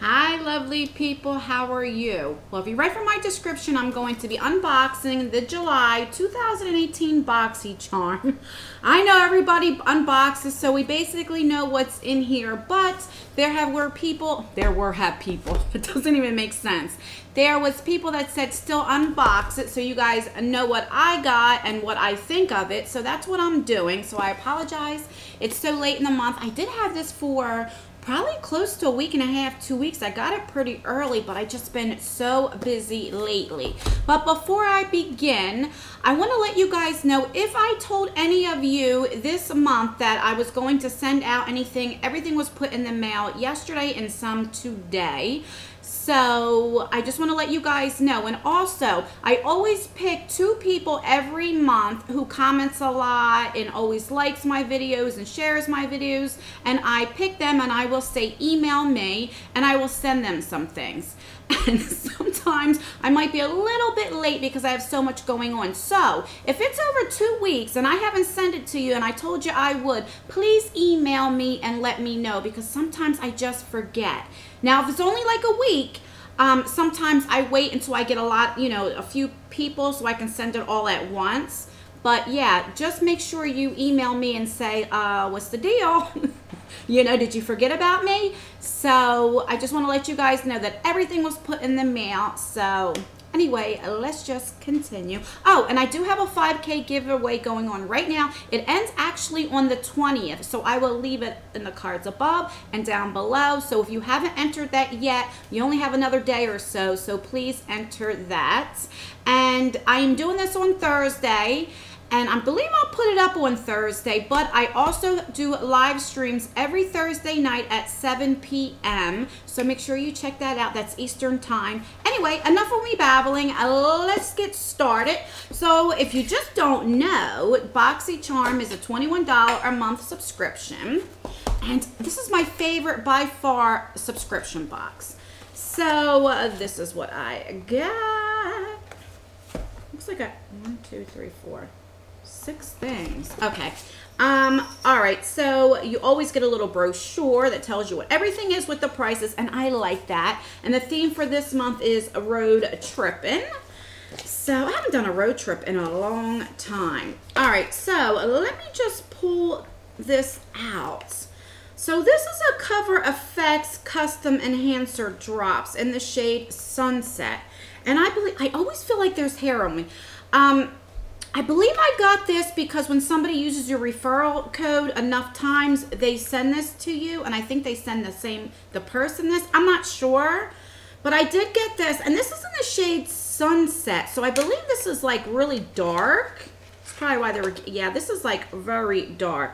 Hi lovely people, how are you? Well, if you read from my description, I'm going to be unboxing the July 2018 Boxycharm. I know everybody unboxes, so we basically know what's in here, but there were people, it doesn't even make sense. There was people that said still unbox it, so you guys know what I got and what I think of it, so that's what I'm doing. So I apologize, it's so late in the month. I did have this for probably close to a week and a half, 2 weeks. I got it pretty early, but I just been so busy lately. But before I begin, I want to let you guys know, if I told any of you this month that I was going to send out anything, everything was put in the mail yesterday and some today. So I just want to let you guys know. And also, I always pick 2 people every month who comments a lot and always likes my videos and shares my videos, and I pick them and I will say email me and I will send them some things. And sometimes I might be a little bit late because I have so much going on. So if it's over 2 weeks and I haven't sent it to you and I told you I would, please email me and let me know, because sometimes I just forget. Now, if it's only like a week, sometimes I wait until I get a few people so I can send it all at once. But yeah, just make sure you email me and say, what's the deal? Did you forget about me? So I just want to let you guys know that everything was put in the mail. So anyway, let's just continue. Oh, and I do have a 5K giveaway going on right now. It ends actually on the 20th, so I will leave it in the cards above and down below. So if you haven't entered that yet, you only have another day or so, so please enter that. And I am doing this on Thursday, and I believe I'll put it up on Thursday, but I also do live streams every Thursday night at 7 p.m. So make sure you check that out. That's Eastern time. Anyway, enough of me babbling. Let's get started. So if you just don't know, Boxycharm is a $21 a month subscription. And this is my favorite by far subscription box. So this is what I got. Looks like I 1, 2, 3, 4. 6 things. Okay. All right. So you always get a little brochure that tells you what everything is with the prices, and I like that. And the theme for this month is road tripping. So I haven't done a road trip in a long time. All right. So let me just pull this out. So this is a Cover FX Custom Enhancer Drops in the shade Sunset. And I always feel like there's hair on me. I believe I got this because when somebody uses your referral code enough times, they send this to you, and I think they send the person this. I'm not sure, but I did get this, and this is in the shade Sunset. So I believe this is like really dark. That's probably why this is like very dark.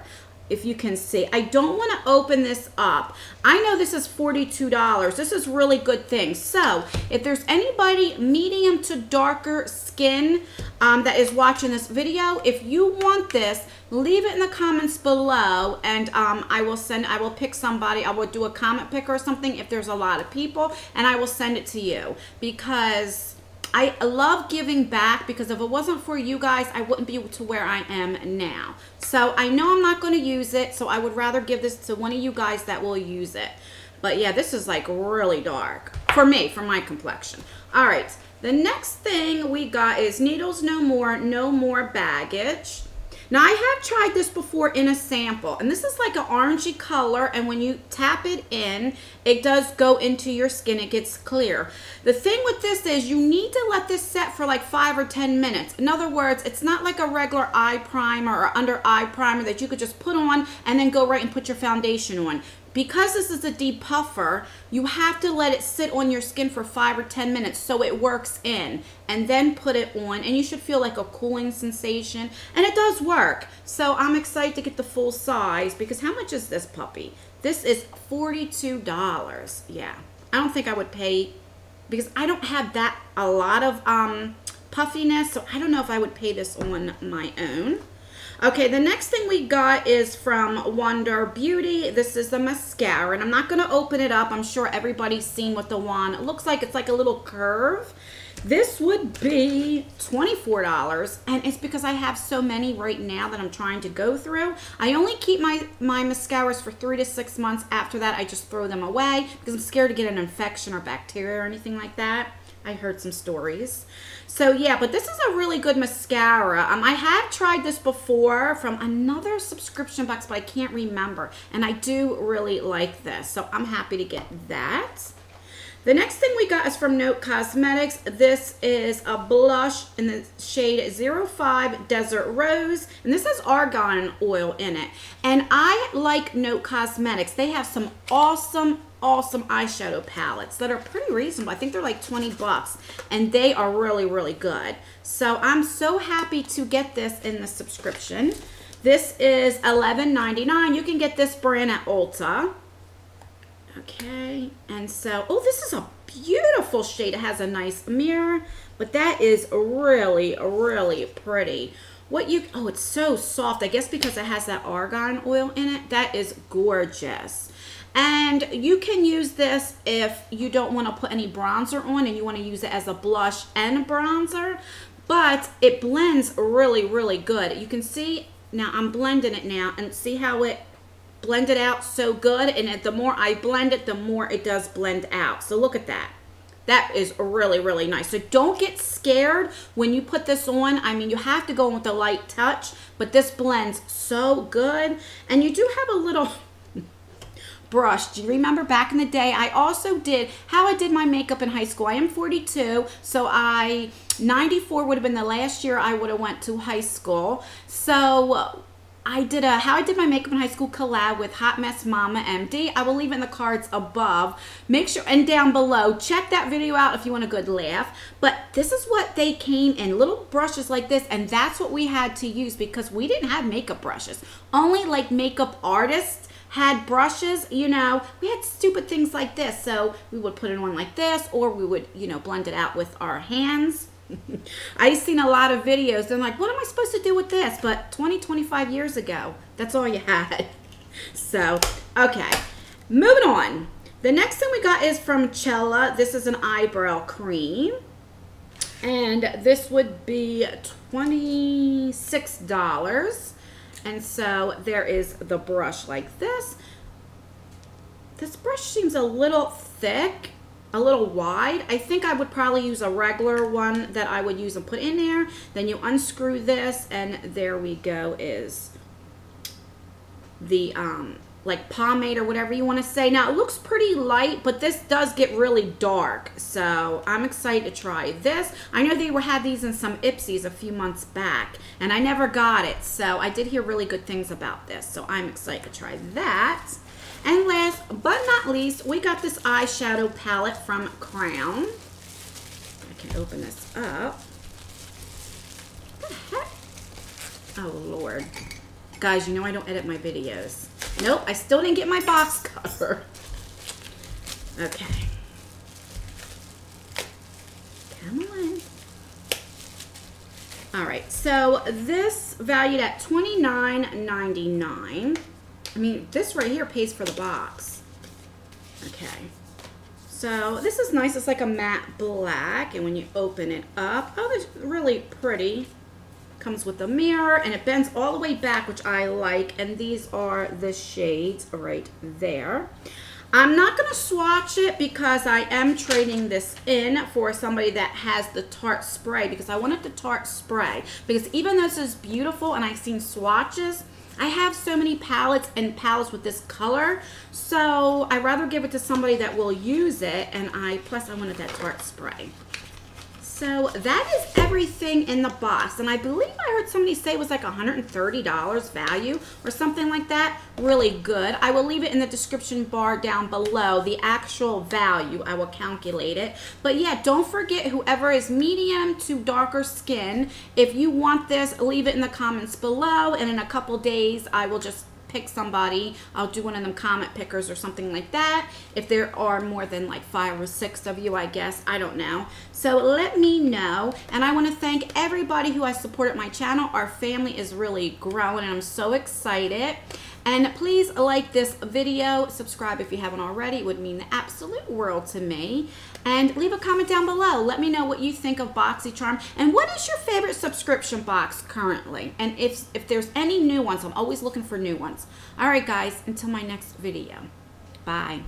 If you can see, I don't want to open this up. I know this is $42. This is really good thing. So if there's anybody medium to darker skin that is watching this video, if you want this, leave it in the comments below, and I will pick somebody. I will do a comment pick or something if there's a lot of people, and I will send it to you, because I love giving back, because if it wasn't for you guys, I wouldn't be to where I am now. So I know I'm not going to use it, so I would rather give this to one of you guys that will use it. But yeah, this is like really dark for me, for my complexion. All right, the next thing we got is Needles No More, No More Baggage. Now, I have tried this before in a sample, and this is like an orangey color, and when you tap it in, it does go into your skin. It gets clear. The thing with this is you need to let this set for like 5 or 10 minutes. In other words, it's not like a regular eye primer or under eye primer that you could just put on and then go right and put your foundation on. Because this is a depuffer, you have to let it sit on your skin for 5 or 10 minutes so it works in, and then put it on, and you should feel like a cooling sensation, and it does work. So I'm excited to get the full size, because how much is this puppy? This is $42. Yeah, I don't think I would pay, because I don't have a lot of puffiness, so I don't know if I would pay this on my own. Okay, the next thing we got is from Wonder Beauty. This is the mascara, and I'm not going to open it up. I'm sure everybody's seen what the wand looks like. It's like a little curve. This would be $24, and it's because I have so many right now that I'm trying to go through. I only keep my mascaras for 3 to 6 months. After that, I just throw them away because I'm scared to get an infection or bacteria or anything like that. I heard some stories. So yeah, but this is a really good mascara. I have tried this before from another subscription box, but I can't remember. And I do really like this, so I'm happy to get that. The next thing we got is from Note Cosmetics. This is a blush in the shade 05 Desert Rose. And this has argan oil in it. And I like Note Cosmetics. They have some awesome eyeshadow palettes that are pretty reasonable. I think they're like 20 bucks. And they are really, really good. So I'm so happy to get this in the subscription. This is $11.99. You can get this brand at Ulta. Okay, and so, oh, this is a beautiful shade. It has a nice mirror, but that is really, really pretty. Oh, it's so soft. I guess because it has that argan oil in it. That is gorgeous. And you can use this if you don't want to put any bronzer on and you want to use it as a blush and bronzer, but it blends really, really good. You can see, now I'm blending it now, and see how it blended out so good, and the more I blend it, the more it does blend out. So look at that. That is really, really nice. So don't get scared when you put this on. I mean, you have to go in with a light touch, but this blends so good. And you do have a little brush. Do you remember back in the day, I also did how I did my makeup in high school. I am 42, so 94 would have been the last year I would have went to high school. So I did a how I did my makeup in high school collab with Hot Mess Mama MD. I will leave it in the cards above. Make sure, and down below, check that video out if you want a good laugh. But this is what they came in, little brushes like this, and that's what we had to use because we didn't have makeup brushes. Only like makeup artists had brushes, you know. We had stupid things like this, so we would put it on like this, or we would, you know, blend it out with our hands. I've seen a lot of videos. They're like, what am I supposed to do with this? But 25 years ago, that's all you had. So, okay. Moving on. The next thing we got is from Cella. This is an eyebrow cream. And this would be $26. And so there is the brush like this. This brush seems a little thick, a little wide. I think I would probably use a regular one that I would use and put in there. Then you unscrew this, and there we go is the like pomade or whatever you want to say. Now it looks pretty light, but this does get really dark, so I'm excited to try this. I know they had these in some Ipsies a few months back, and I never got it, so I did hear really good things about this, so I'm excited to try that. And last but not least, we got this eyeshadow palette from Crown. I can open this up. What the heck? Oh, Lord. Guys, you know I don't edit my videos. Nope, I still didn't get my box cover. Okay. Come on. All right, so this valued at $29.99. I mean, this right here pays for the box. Okay. So this is nice. It's like a matte black, and when you open it up, oh, it's really pretty. Comes with a mirror, and it bends all the way back, which I like, and these are the shades right there. I'm not going to swatch it because I am trading this in for somebody that has the Tarte spray, because I wanted the Tarte spray, because even though this is beautiful and I've seen swatches, I have so many palettes with this color, so I'd rather give it to somebody that will use it, and plus I wanted that Tarte spray. So that is everything in the box, and I believe I heard somebody say it was like $130 value or something like that. Really good. I will leave it in the description bar down below, the actual value. I will calculate it. But yeah, don't forget, whoever is medium to darker skin, if you want this, leave it in the comments below, and in a couple days I will just pick somebody. I'll do one of them comment pickers or something like that. If there are more than like 5 or 6 of you, I guess. I don't know. So let me know. And I want to thank everybody who has supported my channel. Our family is really growing and I'm so excited. And please like this video, subscribe if you haven't already. It would mean the absolute world to me. And leave a comment down below. Let me know what you think of Boxycharm. And what is your favorite subscription box currently? And if there's any new ones, I'm always looking for new ones. All right, guys, until my next video. Bye.